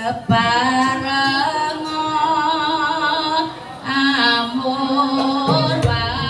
bebarenga amur wani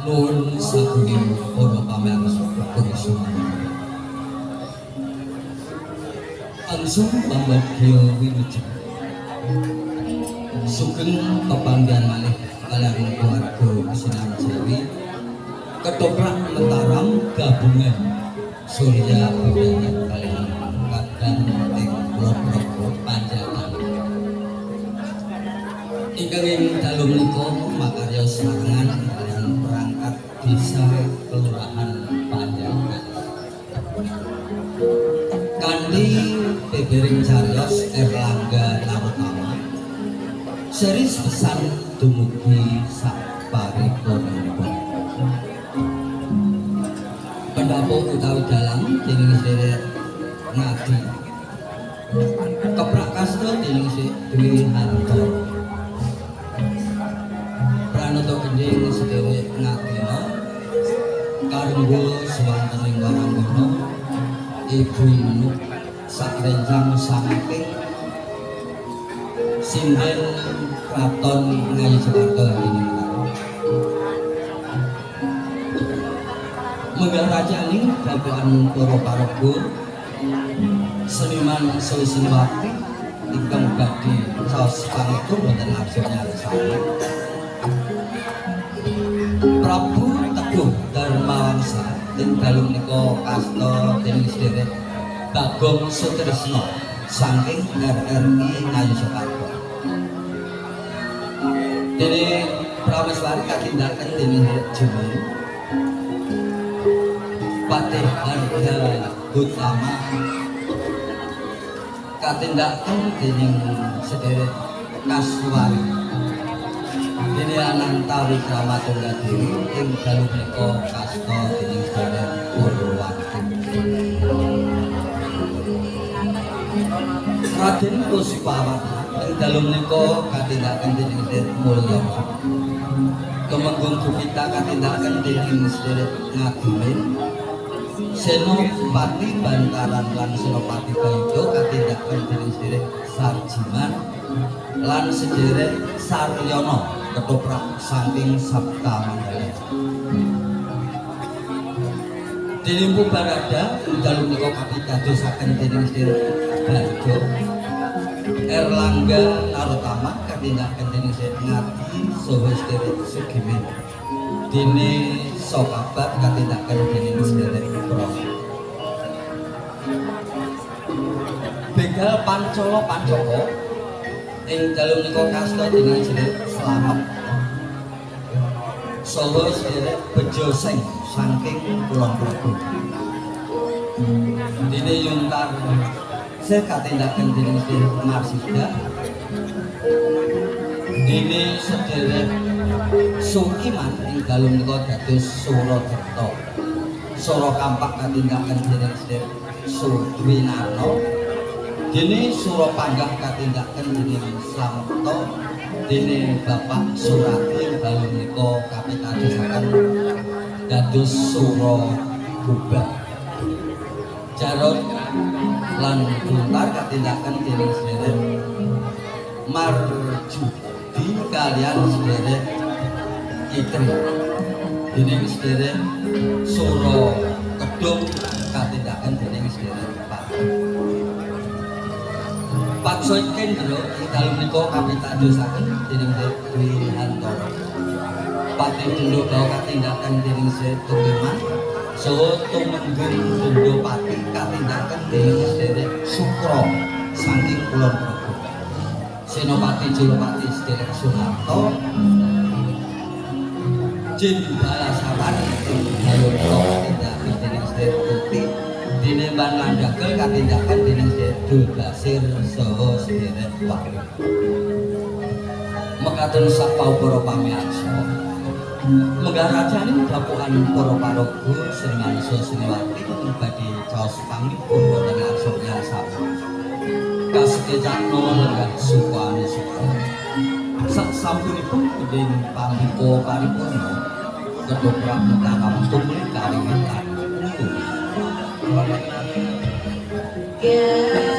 Nuwun saking para pamirsa langsung pambagya wilujeng sugeng pepanggihan malih kaliyan keluarga Sinar Jawi ketoprak Mataram gabungan Surya Budaya kaliyan kadang ing Progo Panjalan ingkang ing dalu menika makarya sarangan kaliyan perangkat desa kelurahan Panjalan kanthi bebering cariyos Erlangga Narotama seris pesan dumugi saparipurnipun pendampur utawi dalang dening sedherek ngadi keprak kasta dening Dwi Harto pranata gending sedherek ngadina karengga swantening waranggana ibu menuk sakrenjang saking sinden kraton Ngayu Jakarta ini menggah rajaning dadokan para paraga seniman Sulsel Bakti ingkang badhe saos pangku boten absen nyalisani Prabu Teguh Darmawangsa ing dalu menika kasta dening sedherek Bagong Sutresna saking RRI Ngayu Jakarta. Dene prameswari katindakan dening Juni Patih Harga Utama katindakan dening sedherek Kasuari dene Ananta Wikramatunggal Dewi ing dalu menika kasta dening sedherek Purwanti. Raden Puspawati ing dalu menika katindakan dening sedherek Mulya. Tumenggung Gupita katindakan dening sedherek Ngagimin. Senopati Bantaran lan Senopati Baido katindakan dening sedherek Sarjiman lan sedherek Saryono ketoprak saking Sabta Manggala. Dening Pubarada ing dalu menika kapitadosaken dening sedherek Barjo Erlangga Narotama katindakan dening Ngati saha sedherek Sugimin. Dene Sokabat katindakan dening sedherek Prono. Begal Pancala Pancaka ing dalu menika kasta dening sedherek Slamet. Saha sedherek Bejo Sing saking Kulon Progo. Dene Yuntar sekatindakan dening sedherek Marsida. Dene sedherek Sukiman ing dalu menika dados Surajarta. Sura Kampak katindakan dening sedherek Sudwinarno. Dene Surapanggah katindakan dening Slamet. Dene Bapak Surati ing dalu menika kapitadosaken dados Surabubak. Jarot lan Guntar katindakan dening sedherek Marjudi kaliyan sedherek Itri. Dening sedherek Sura Kedung katindakan dening sedherek Paksa Kendra ing dalu menika kapitadosaken dening Dwi Hantara. Pati Dendo Bawa katindakan dening sedherek Tukiman. Saha Tumenggung Dendopati katindakan dening sedherek Sukra saking Kulon Progo. Senopati Julopati sedherek Sunarto. Jin Balasawan ing dalu menika katindakan dening sedherek Tuti. Dene Ban Landagel katindakan dening sedherek Dodasir saha sedherek Wahyu. Mekaten sapawara pamirsa. Menggah rajane dapukan para paraga Srimansa Sriwati badhe caos pamipun wonten arsya sapu. Kasekecakno lenggah supane suka. Sak sampunipun dening pamiko paripurna ketoprak mutang tumrih kawiwitan. Yeah.